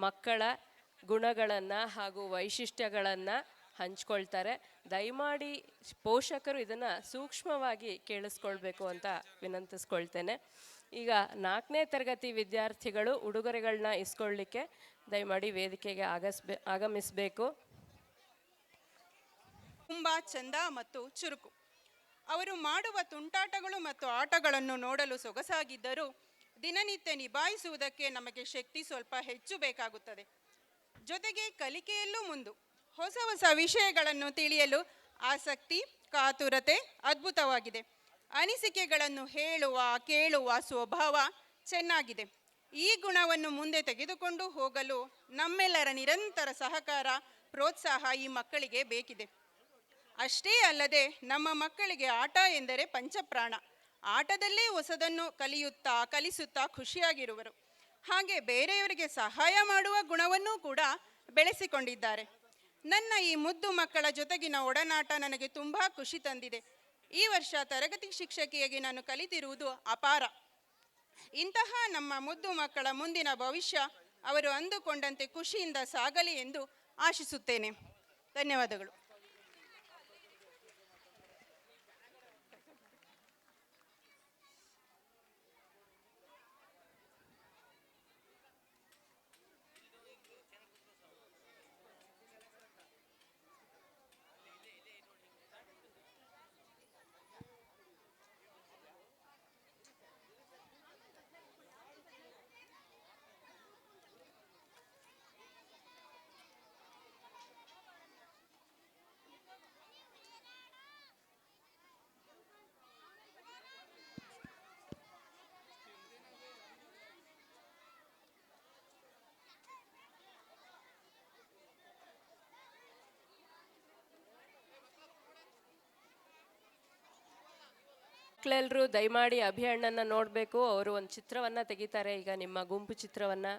ಮಕ್ಕಳ ಗುಣಗಳನ್ನು ಹಾಗೂ ವೈಶಿಷ್ಟ್ಯಗಳನ್ನು ಹಂಚ್ಕೊಳ್ತಾರೆ. ದಯಮಾಡಿ ಪೋಷಕರು ಇದನ್ನು ಸೂಕ್ಷ್ಮವಾಗಿ ಕೇಳಿಸ್ಕೊಳ್ಬೇಕು ಅಂತ ವಿನಂತಿಸ್ಕೊಳ್ತೇನೆ. ಈಗ 4ನೇ ತರಗತಿ ವಿದ್ಯಾರ್ಥಿಗಳು ಉಡುಗೊರೆಗಳನ್ನ ಇಸ್ಕೊಳ್ಳಿಕ್ಕೆ ದಯಮಾಡಿ ವೇದಿಕೆಗೆ ಆಗಮಿಸಬೇಕು. ತುಂಬ ಚಂದ ಮತ್ತು ಚುರುಕು. ಅವರು ಮಾಡುವ ತುಂಟಾಟಗಳು ಮತ್ತು ಆಟಗಳನ್ನು ನೋಡಲು ಸೊಗಸಾಗಿದ್ದರೂ ದಿನನಿತ್ಯ ನಿಭಾಯಿಸುವುದಕ್ಕೆ ನಮಗೆ ಶಕ್ತಿ ಸ್ವಲ್ಪ ಹೆಚ್ಚು ಬೇಕಾಗುತ್ತದೆ. ಜೊತೆಗೆ ಕಲಿಕೆಯಲ್ಲೂ ಮುಂದು. ಹೊಸ ಹೊಸ ವಿಷಯಗಳನ್ನು ತಿಳಿಯಲು ಆಸಕ್ತಿ, ಕಾತುರತೆ ಅದ್ಭುತವಾಗಿದೆ. ಅನಿಸಿಕೆಗಳನ್ನು ಹೇಳುವ ಕೇಳುವ ಸ್ವಭಾವ ಚೆನ್ನಾಗಿದೆ. ಈ ಗುಣವನ್ನು ಮುಂದೆ ತೆಗೆದುಕೊಂಡು ಹೋಗಲು ನಮ್ಮೆಲ್ಲರ ನಿರಂತರ ಸಹಕಾರ, ಪ್ರೋತ್ಸಾಹ ಈ ಮಕ್ಕಳಿಗೆ ಬೇಕಿದೆ. ಅಷ್ಟೇ ಅಲ್ಲದೆ ನಮ್ಮ ಮಕ್ಕಳಿಗೆ ಆಟ ಎಂದರೆ ಪಂಚಪ್ರಾಣ. ಆಟದಲ್ಲೇ ಹೊಸದನ್ನು ಕಲಿಸುತ್ತಾ ಖುಷಿಯಾಗಿರುವರು. ಹಾಗೆ ಬೇರೆಯವರಿಗೆ ಸಹಾಯ ಮಾಡುವ ಗುಣವನ್ನೂ ಕೂಡ ಬೆಳೆಸಿಕೊಂಡಿದ್ದಾರೆ. ನನ್ನ ಈ ಮುದ್ದು ಮಕ್ಕಳ ಜೊತೆಗಿನ ಒಡನಾಟ ನನಗೆ ತುಂಬ ಖುಷಿ ತಂದಿದೆ. ಈ ವರ್ಷ ತರಗತಿ ಶಿಕ್ಷಕಿಯಾಗಿ ನಾನು ಕಲಿತಿರುವುದು ಅಪಾರ. ಇಂತಹ ನಮ್ಮ ಮುದ್ದು ಮಕ್ಕಳ ಮುಂದಿನ ಭವಿಷ್ಯ ಅವರು ಅಂದುಕೊಂಡಂತೆ ಖುಷಿಯಿಂದ ಸಾಗಲಿ ಎಂದು ಆಶಿಸುತ್ತೇನೆ. ಧನ್ಯವಾದಗಳು. ಮಕ್ಕಳೆಲ್ಲರೂ ದಯಮಾಡಿ ಅಭಿಯಣ್ಣನ ನೋಡಬೇಕು. ಅವರು ಒಂದು ಚಿತ್ರವನ್ನು ತೆಗಿತಾರೆ ಈಗ, ನಿಮ್ಮ ಗುಂಪು ಚಿತ್ರವನ್ನು.